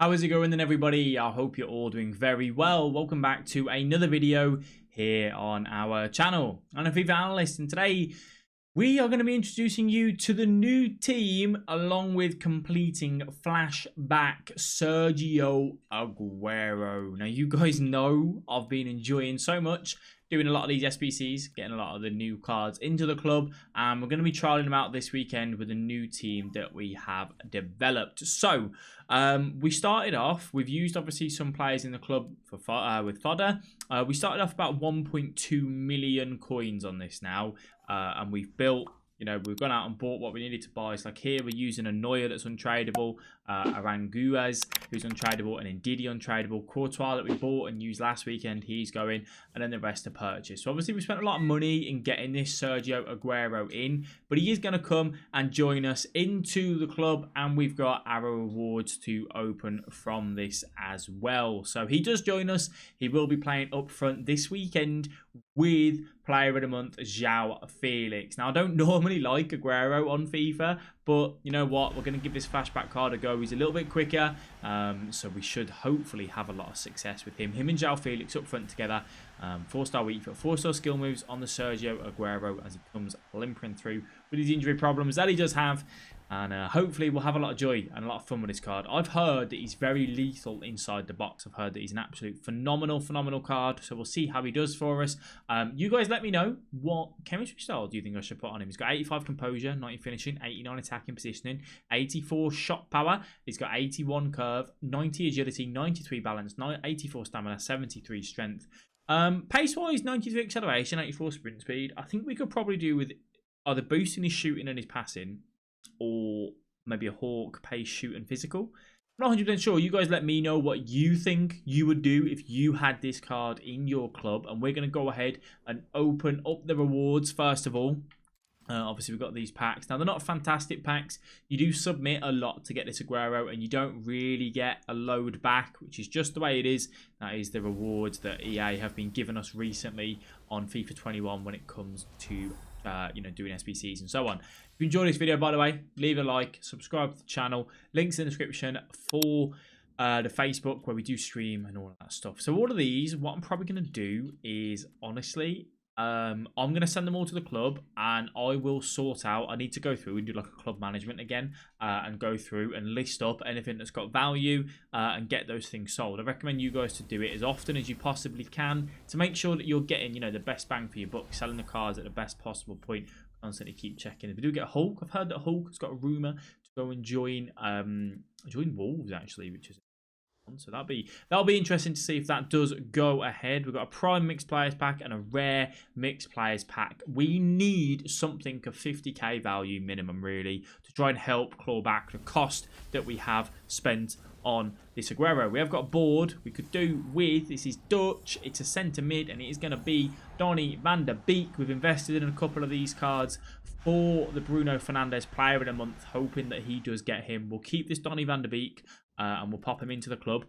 How is it going then, everybody? I hope you're all doing very well. Welcome back to another video here on our channel. I'm a FIFA Analyst, and today we are going to be introducing you to the new team along with completing Flashback Sergio Aguero. Now, you guys know I've been enjoying so much doing a lot of these SBCs, getting a lot of the new cards into the club, and we're going to be trialing them out this weekend with a new team that we have developed. So we started off, we've used obviously some players in the club for with fodder. We started off about 1.2 million coins on this now, and we've built, we've gone out and bought what we needed to buy. So like here, we're using a Neuer that's untradeable, Aranguez, who's untradeable, and Ndidi untradeable. Courtois that we bought and used last weekend, he's going, and then the rest are purchased. So obviously we spent a lot of money in getting this Sergio Aguero in, but he is going to come and join us into the club, and we've got our rewards to open from this as well. So he does join us. He will be playing up front this weekend with Player of the Month, João Felix. Now, I don't normally like Aguero on FIFA, but you know what? We're going to give this flashback card a go. He's a little bit quicker, so we should hopefully have a lot of success with him. Him and João Felix up front together. 4-star weak foot, 4-star skill moves on the Sergio Aguero as he comes limping through with his injury problems that he does have. And hopefully we'll have a lot of joy and a lot of fun with this card. I've heard that he's very lethal inside the box. I've heard that he's an absolute phenomenal card. So we'll see how he does for us. You guys let me know, what chemistry style do you think I should put on him? He's got 85 composure, 90 finishing, 89 attacking positioning, 84 shot power. He's got 81 curve, 90 agility, 93 balance, 84 stamina, 73 strength. Pace-wise, 93 acceleration, 84 sprint speed. I think we could probably do with either boosting his shooting and his passing, or maybe a Hawk, pace, shoot, and physical. I'm not 100% sure. You guys let me know what you think you would do if you had this card in your club. And we're going to go ahead and open up the rewards first of all. Obviously, we've got these packs. Now, they're not fantastic packs. You do submit a lot to get this Aguero, and you don't really get a load back, which is just the way it is. That is the rewards that EA have been giving us recently on FIFA 21 when it comes to doing SBCs and so on. If you enjoyed this video, by the way, leave a like, subscribe to the channel. Links in the description for the Facebook where we do stream and all of that stuff. So all of these, what I'm probably going to do is, honestly, I'm going to send them all to the club, and I will sort out. I need to go through and do like a club management again, and go through and list up anything that's got value and get those things sold. I recommend you guys to do it as often as you possibly can to make sure that you're getting, the best bang for your buck, selling the cards at the best possible point. Constantly keep checking. If we do get Hulk, I've heard that Hulk has got a rumor to go and join Wolves actually, which is. So that'll be interesting to see if that does go ahead. We've got a prime mixed players pack and a rare mixed players pack. We need something of 50k value minimum, really, to try and help claw back the cost that we have spent on this Aguero. We have got a board we could do with. This is Dutch. It's a centre mid, and it is going to be Donny van der Beek. We've invested in a couple of these cards for the Bruno Fernandes Player of the Month, hoping that he does get him. We'll keep this Donny van der Beek, and we'll pop him into the club,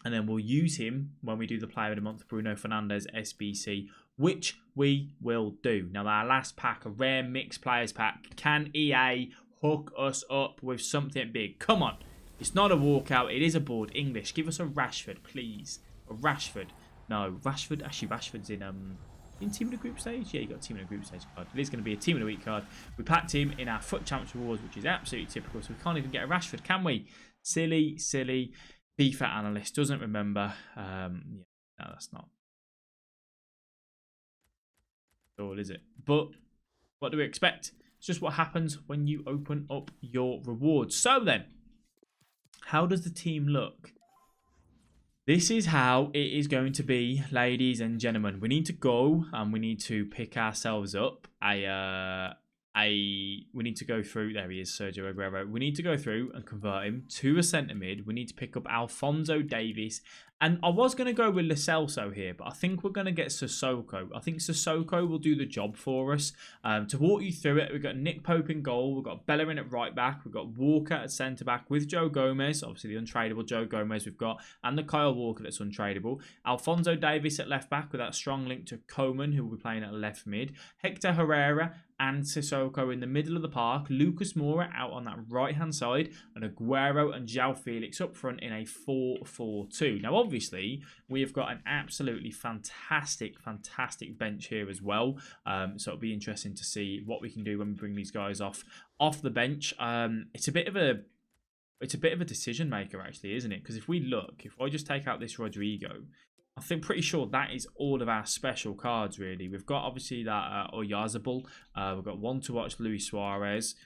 and then we'll use him when we do the Player of the Month Bruno Fernandes SBC, which we will do. Now, our last pack, a rare mixed players pack. Can EA hook us up with something big? Come on. It's not a walkout. It is a board. English. Give us a Rashford, please. A Rashford. No, Rashford. Actually, Rashford's in Team of the Group stage? Yeah, you got a Team of the Group stage card. It is going to be a Team of the Week card. We packed him in our Foot Champs rewards, which is absolutely typical. So we can't even get a Rashford, can we? Silly. FIFA Analyst doesn't remember. Yeah, no, that's not all, is it? But what do we expect? It's just what happens when you open up your rewards. So then, how does the team look? This is how it is going to be, ladies and gentlemen. We need to go and we need to pick ourselves up we need to go through. There he is, Sergio Aguero. We need to go through and convert him to a centre mid. We need to pick up Alphonso Davies, and I was going to go with Lo Celso here, but I think we're going to get Sissoko. I think Sissoko will do the job for us. To walk you through it, we've got Nick Pope in goal, we've got Bellerin at right back, we've got Walker at centre back with Joe Gomez, obviously the untradeable Joe Gomez we've got, and the Kyle Walker that's untradeable. Alphonso Davies at left back with that strong link to Coman, who will be playing at left mid. Hector Herrera and Sissoko in the middle of the park, Lucas Moura out on that right-hand side, and Aguero and João Felix up front in a 4-4-2. Now, obviously, we have got an absolutely fantastic bench here as well. So it'll be interesting to see what we can do when we bring these guys off the bench. It's a bit of a decision maker, actually, isn't it? Because if I just take out this Rodrigo, I think pretty sure that is all of our special cards, really. We've got, obviously, that Oyarzabal. We've got one to watch, Luis Suarez.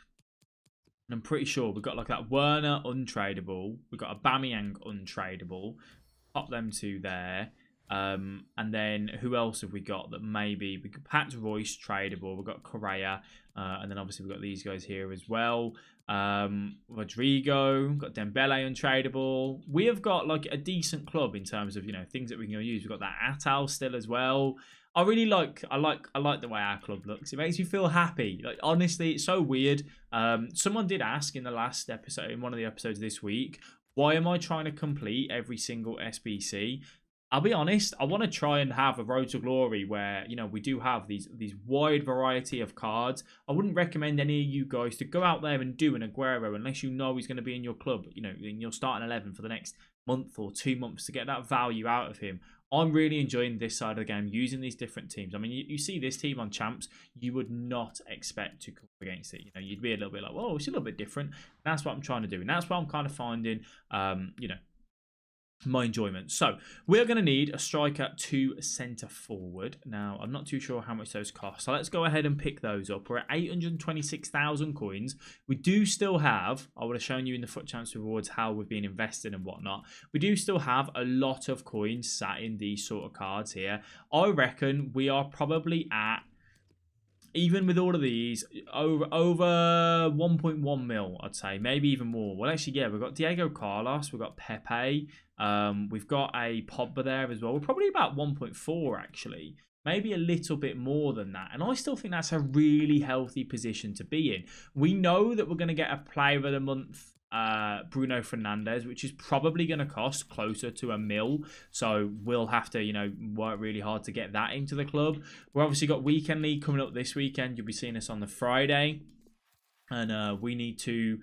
And I'm pretty sure we've got like that Werner untradeable. We've got a Aubameyang untradeable. Pop them two there. And then who else have we got that maybe we could Pat Royce tradable? We've got Correa, and then obviously we've got these guys here as well. Rodrigo, got Dembele untradeable. We have got like a decent club in terms of, you know, things that we can use. We've got that Atal still as well. I like the way our club looks. It makes me feel happy. Like, honestly, it's so weird. Someone did ask in the last episode, in one of the episodes this week, why am I trying to complete every single SBC? I'll be honest, I want to try and have a road to glory where, you know, we do have these wide variety of cards. I wouldn't recommend any of you guys to go out there and do an Aguero unless you know he's going to be in your club, you know, in your starting 11 for the next month or 2 months to get that value out of him. I'm really enjoying this side of the game, using these different teams. I mean, you see this team on Champs, you would not expect to come against it. You know, you'd be a little bit like, whoa, it's a little bit different. And that's what I'm trying to do. And that's what I'm kind of finding, you know, my enjoyment. So we're going to need a striker to centre forward. Now, I'm not too sure how much those cost. So let's go ahead and pick those up. We're at 826,000 coins. We do still have, I would have shown you in the Foot Champs rewards how we've been invested and whatnot. We do still have a lot of coins sat in these sort of cards here. I reckon we are probably at, even with all of these, over 1.1 mil, I'd say. Maybe even more. Well, actually, yeah, we've got Diego Carlos. We've got Pepe. We've got a Pogba there as well. We're probably about 1.4, actually. Maybe a little bit more than that. And I still think that's a really healthy position to be in. We know that we're going to get a Player of the Month, Bruno Fernandes, which is probably going to cost closer to $1 million. So we'll have to, you know, work really hard to get that into the club. We've obviously got Weekend League coming up this weekend. You'll be seeing us on the Friday. And we need to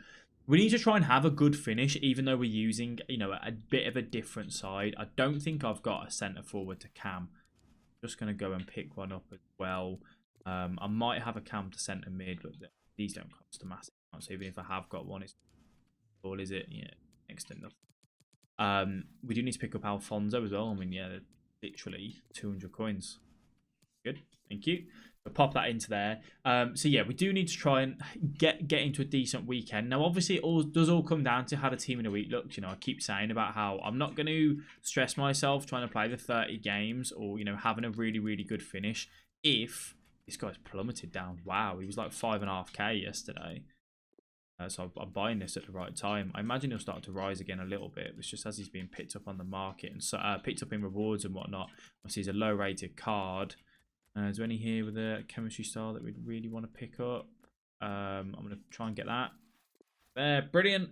try and have a good finish, even though we're using, you know, a bit of a different side. I don't think I've got a centre forward to Cam. Just going to go and pick one up as well. I might have a Cam to centre mid, but these don't cost a massive amount. So even if I have got one, it's all, is it? Yeah, next to nothing. We do need to pick up Alfonso as well. I mean, yeah, literally 200 coins. Good, thank you. We'll pop that into there. So yeah, we do need to try and get into a decent weekend. Now, obviously, it does all come down to how the team in a week looks. You know, I keep saying about how I'm not going to stress myself trying to play the 30 games or, you know, having a really, really good finish if this guy's plummeted down. Wow, he was like 5.5k yesterday. So I'm buying this at the right time. I imagine he'll start to rise again a little bit. It's just as he's being picked up on the market and so, picked up in rewards and whatnot. Obviously, he's a low-rated card. Is there any here with a chemistry style that we'd really want to pick up? I'm going to try and get that. There, brilliant.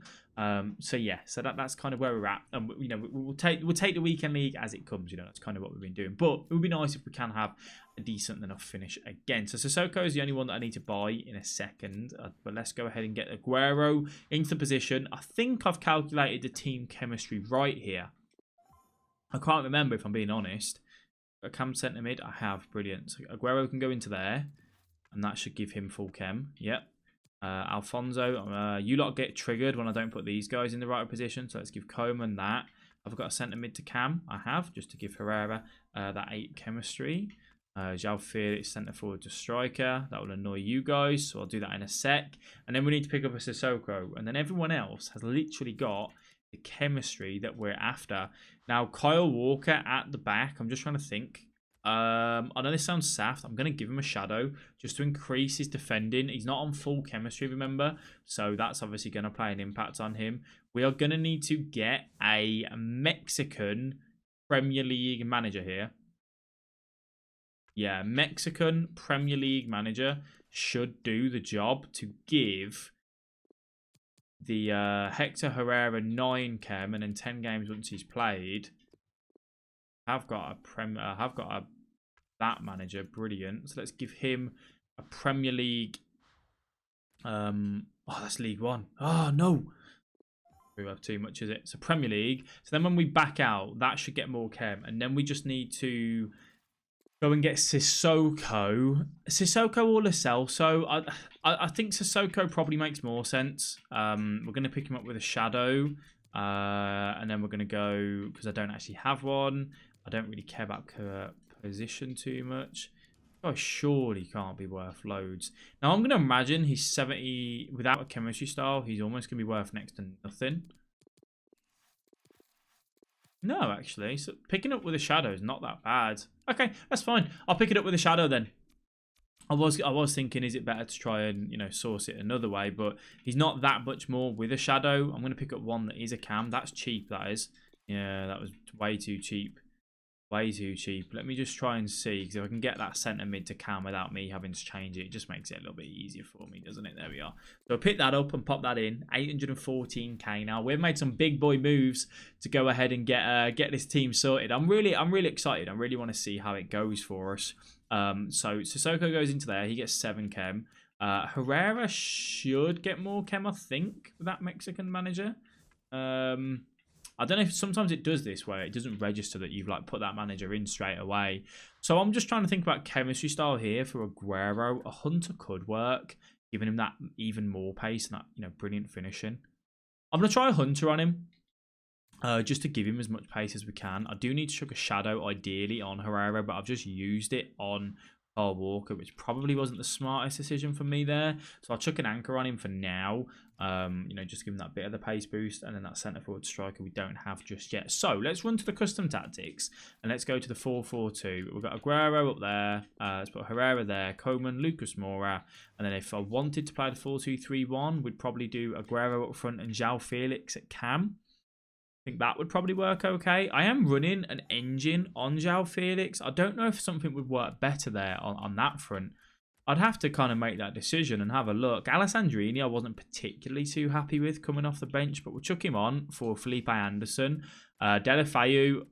So yeah, so that's kind of where we're at. And you know, we'll take the weekend league as it comes. You know, that's kind of what we've been doing. But it would be nice if we can have a decent enough finish again. So Sissoko is the only one that I need to buy in a second. But let's go ahead and get Aguero into the position. I think I've calculated the team chemistry right here. I can't remember if I'm being honest. A Cam centre mid, I have. Brilliant. So Aguero can go into there, and that should give him full chem. Yep. Alfonso, you lot get triggered when I don't put these guys in the right position. So let's give Coleman that. I've got a centre mid to Cam. I have, just to give Herrera that 8 chemistry. João Felix centre forward to striker. That will annoy you guys, so I'll do that in a sec. And then we need to pick up a Sissoko, and then everyone else has literally got the chemistry that we're after. Now, Kyle Walker at the back. I'm just trying to think. I know this sounds saft. I'm going to give him a shadow just to increase his defending. He's not on full chemistry, remember? So that's obviously going to play an impact on him. We are going to need to get a Mexican Premier League manager here. Yeah, Mexican Premier League manager should do the job to give the Hector Herrera 9 chem and then 10 games once he's played. I've got a that manager, brilliant. So let's give him a Premier League. Oh, that's League One. Oh, no. We have too much, is it? So Premier League. So then when we back out, that should get more chem. And then we just need to go and get Sissoko. Sissoko or Lo Celso. I think Sissoko probably makes more sense. We're going to pick him up with a shadow. And then we're going to go, because I don't actually have one. I don't really care about position too much. Oh, surely can't be worth loads. Now, I'm going to imagine he's 70 without a chemistry style. He's almost going to be worth next to nothing. No, actually. So picking up with a shadow is not that bad. Okay, that's fine. I'll pick it up with a shadow then. I was thinking, is it better to try and, source it another way? But he's not that much more with a shadow. I'm going to pick up one that is a cam. That's cheap, that is. Yeah, that was way too cheap. Way too cheap. Let me just try and see, because if I can get that centre mid to cam without me having to change it, it just makes it a little bit easier for me, doesn't it? There we are. So I'll pick that up and pop that in. 814k now. We've made some big boy moves to go ahead and get this team sorted. I'm really excited. I really want to see how it goes for us. So Sissoko goes into there. He gets 7 chem. Herrera should get more chem, I think, with that Mexican manager. I don't know if sometimes it does this where it doesn't register that you've put that manager in straight away. So I'm just trying to think about chemistry style here for Aguero. A Hunter could work, giving him that even more pace and that brilliant finishing. I'm gonna try a Hunter on him, just to give him as much pace as we can. I do need to chuck a shadow ideally on Herrera, but I've just used it on Kyle Walker, which probably wasn't the smartest decision for me there. So I'll chuck an anchor on him for now. Just give him that bit of the pace boost, and then that centre forward striker we don't have just yet. So let's run to the custom tactics and let's go to the 4-4-2. We've got Aguero up there. Let's put Herrera there, Koeman, Lucas Moura, and then if I wanted to play the 4-2-3-1, we'd probably do Aguero up front and João Felix at cam. I think that would probably work okay. I am running an engine on João Felix. I don't know if something would work better there on that front. I'd have to kind of make that decision and have a look. Alessandrini I wasn't particularly too happy with coming off the bench, but we'll chuck him on for Felipe Anderson. Delafeu,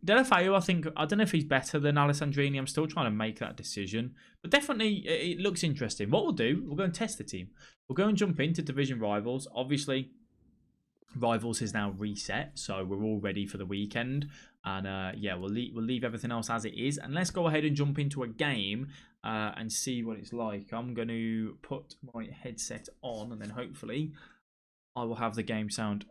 I don't know if he's better than Alessandrini. I'm still trying to make that decision. But definitely, it looks interesting. What we'll do, we'll go and test the team. We'll go and jump into Division Rivals. Obviously, Rivals is now reset, so we're all ready for the weekend. And yeah, we'll leave everything else as it is. And let's go ahead and jump into a game and see what it's like. I'm going to put my headset on, and then hopefully I will have the game sound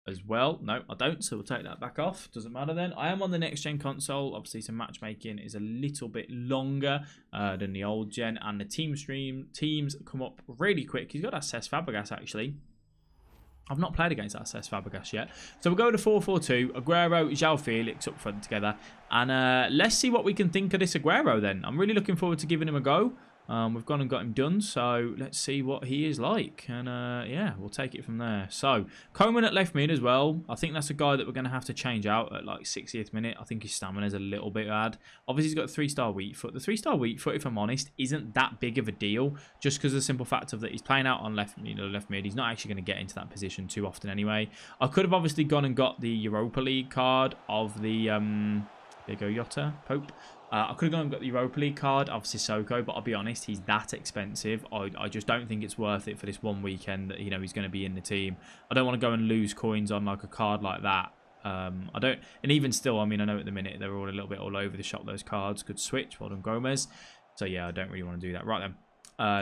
as well. No, I don't, so we'll take that back off. Doesn't matter then. I am on the next gen console. Obviously, some matchmaking is a little bit longer than the old gen, and the teams come up really quick. He's got that Cesc Fabregas actually. I've not played against that Cesc Fabregas yet. So we'll go to 4-4-2. Aguero, João Felix up front together. And let's see what we can think of this Aguero then. I'm really looking forward to giving him a go. We've gone and got him done. So let's see what he is like. And yeah, we'll take it from there. So Koeman at left mid as well. I think that's a guy that we're going to have to change out at like 60th minute. I think his stamina is a little bit bad. Obviously, he's got a 3-star weak foot. The 3-star weak foot, if I'm honest, isn't that big of a deal. Just because of the simple fact of that he's playing out on left mid. He's not actually going to get into that position too often anyway. I could have obviously gone and got the Europa League card of the... there you go, Jota, Pope. I could have gone and got the Europa League card of Sissoko, but I'll be honest, he's that expensive. I just don't think it's worth it for this one weekend that he's going to be in the team. I don't want to go and lose coins on like a card like that. I don't, and even still, I mean, I know at the minute they're all a little bit all over the shop. Those cards could switch. Well done, Gomez. So yeah, I don't really want to do that. Right then.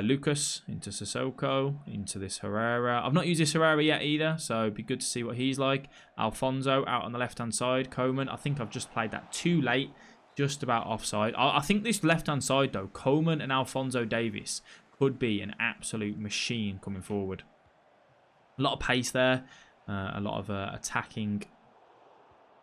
Lucas into Sissoko, into this Herrera. I've not used this Herrera yet either, so it'd be good to see what he's like. Alfonso out on the left-hand side. Koeman, I think I've just played that too late, just about offside. I think this left-hand side, though, Koeman and Alfonso Davies could be an absolute machine coming forward. A lot of pace there, a lot of attacking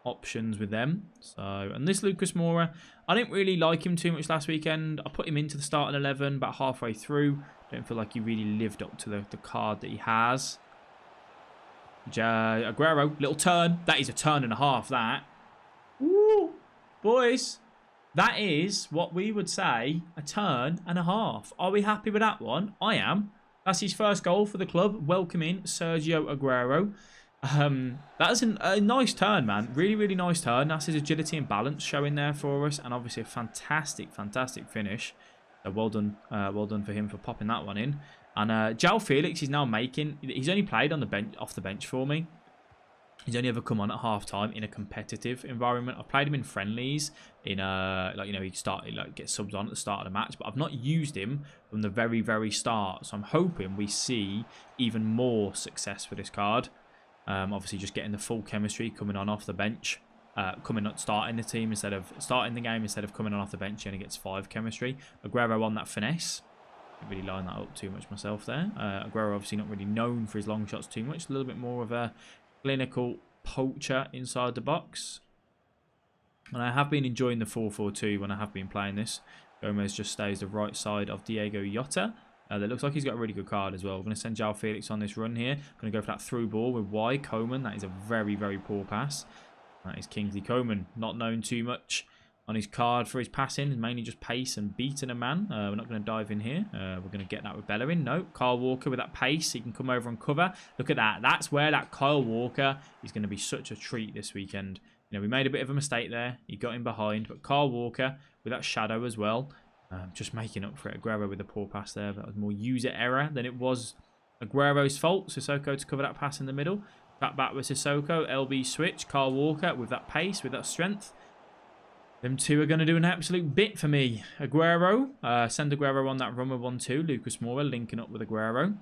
options with them. So, and this Lucas Moura, I didn't really like him too much last weekend. I put him into the starting 11 about halfway through. Don't feel like he really lived up to the card that he has. Aguero, little turn. That is a turn and a half, that. Woo! Boys, that is what we would say a turn and a half. Are we happy with that one? I am. That's his first goal for the club. Welcome in, Sergio Aguero. That's a nice turn, man. Really, really nice turn. That's his agility and balance showing there for us. And obviously a fantastic, fantastic finish. So well done for him for popping that one in. And João Felix is now making. He's only played on the bench, off the bench for me. He's only ever come on at half time in a competitive environment. I've played him in friendlies, in like, you know, he started like get subs on at the start of the match, but I've not used him from the very start. So I'm hoping we see even more success for this card. Obviously, just getting the full chemistry coming on off the bench, starting the team instead of starting the game instead of coming on off the bench. He only gets 5 chemistry. Aguero on that finesse. Didn't really line that up too much myself there. Aguero obviously not really known for his long shots too much. A little bit more of a clinical poacher inside the box. And I have been enjoying the 4-4-2 when I have been playing this. Gomez just stays the right side of Diego Jota. That looks like he's got a really good card as well. We're going to send João Felix on this run here. Going to go for that through ball with Y. Coman. That is a very poor pass. That is Kingsley Coman. Not known too much on his card for his passing. Mainly just pace and beating a man. We're not going to dive in here. We're going to get that with Bellerin. No, Kyle Walker with that pace. He can come over and cover. Look at that. That's where that Kyle Walker is going to be such a treat this weekend. You know, we made a bit of a mistake there. He got in behind. But Kyle Walker with that shadow as well. Just making up for it. Aguero with a poor pass there. That was more user error than it was Aguero's fault. Sissoko to cover that pass in the middle. Back with Sissoko. LB switch. Kyle Walker with that pace, with that strength. Them two are going to do an absolute bit for me. Aguero. Send Aguero on that run with 1-2. Lucas Moura linking up with Aguero.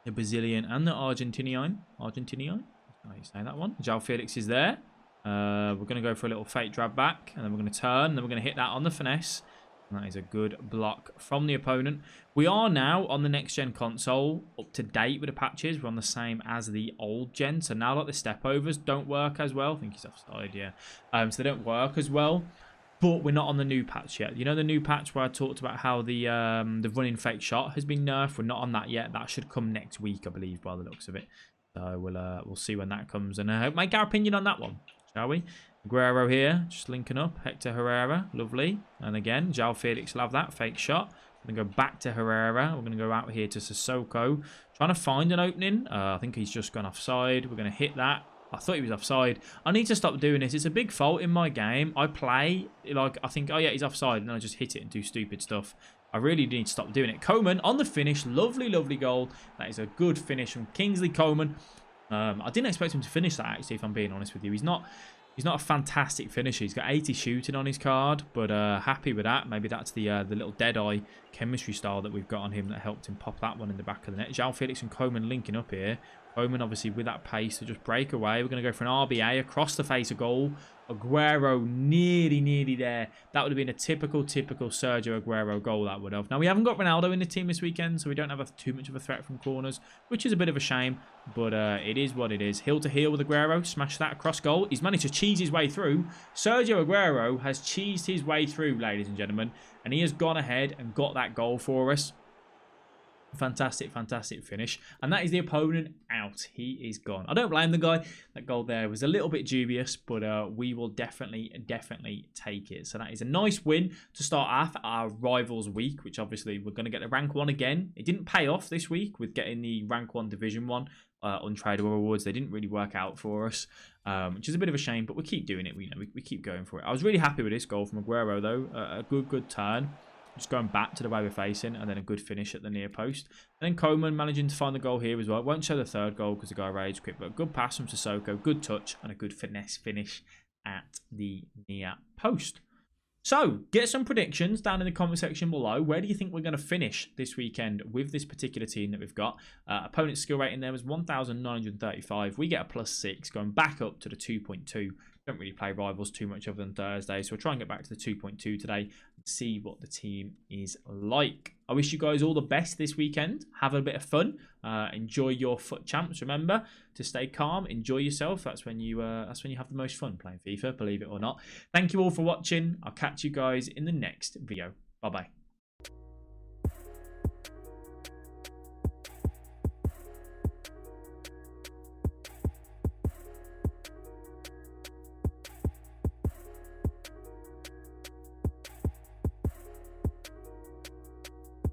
The Brazilian and the Argentinian. How do you say that one? João Felix is there. We're going to go for a little fake drag back. And then we're going to turn. And then we're going to hit that on the finesse. And that is a good block from the opponent. We are now on the next-gen console, up to date with the patches. We're on the same as the old gen. So now, like, the step-overs don't work as well. I think he's offside, yeah. So they don't work as well. But we're not on the new patch yet. You know the new patch where I talked about how the running fake shot has been nerfed? We're not on that yet. That should come next week, I believe, by the looks of it. So we'll see when that comes. And make our opinion on that one, shall we? Aguero here, just linking up. Hector Herrera, lovely. And again, João Felix will have that fake shot. We're going to go back to Herrera. We're going to go out here to Sissoko. Trying to find an opening. I think he's just gone offside. We're going to hit that. I thought he was offside. I need to stop doing this. It's a big fault in my game. I play, like, I think, oh yeah, he's offside. And then I just hit it and do stupid stuff. I really need to stop doing it. Coman on the finish. Lovely goal. That is a good finish from Kingsley Coman. I didn't expect him to finish that, actually, if I'm being honest with you. He's not a fantastic finisher. He's got 80 shooting on his card, but happy with that. Maybe that's the little dead-eye chemistry style that we've got on him that helped him pop that one in the back of the net. João Felix and Coman linking up here. Coman, obviously, with that pace to just break away. We're going to go for an RBA across the face of goal. Aguero nearly there. That would have been a typical Sergio Aguero goal, that would have. Now, we haven't got Ronaldo in the team this weekend, so we don't have too much of a threat from corners, which is a bit of a shame, but it is what it is. Heel to heel with Aguero. Smash that across goal. He's managed to cheese his way through. Sergio Aguero has cheesed his way through, ladies and gentlemen, and he has gone ahead and got that goal for us. Fantastic finish. And that is the opponent out. He is gone. I don't blame the guy. That goal there was a little bit dubious, but we will definitely take it. So that is a nice win to start off our Rivals week, which obviously we're going to get the rank 1 again. It didn't pay off this week with getting the rank 1 Division 1 untradeable rewards. They didn't really work out for us, which is a bit of a shame, but we keep doing it. We keep going for it. I was really happy with this goal from Aguero, though. A good turn. Just going back to the way we're facing, and then a good finish at the near post. And then Coman managing to find the goal here as well. Won't show the third goal because the guy rage quit, but a good pass from Sissoko, good touch, and a good finesse finish at the near post. So, get some predictions down in the comment section below. Where do you think we're going to finish this weekend with this particular team that we've got? Opponent's skill rating there was 1,935. We get a +6, going back up to the 2.2. Don't really play Rivals too much other than Thursday, so we'll try and get back to the 2.2 today and see what the team is like. I wish you guys all the best this weekend. Have a bit of fun. Enjoy your foot champs. Remember to stay calm. Enjoy yourself. That's when you have the most fun playing FIFA, believe it or not. Thank you all for watching. I'll catch you guys in the next video. Bye bye.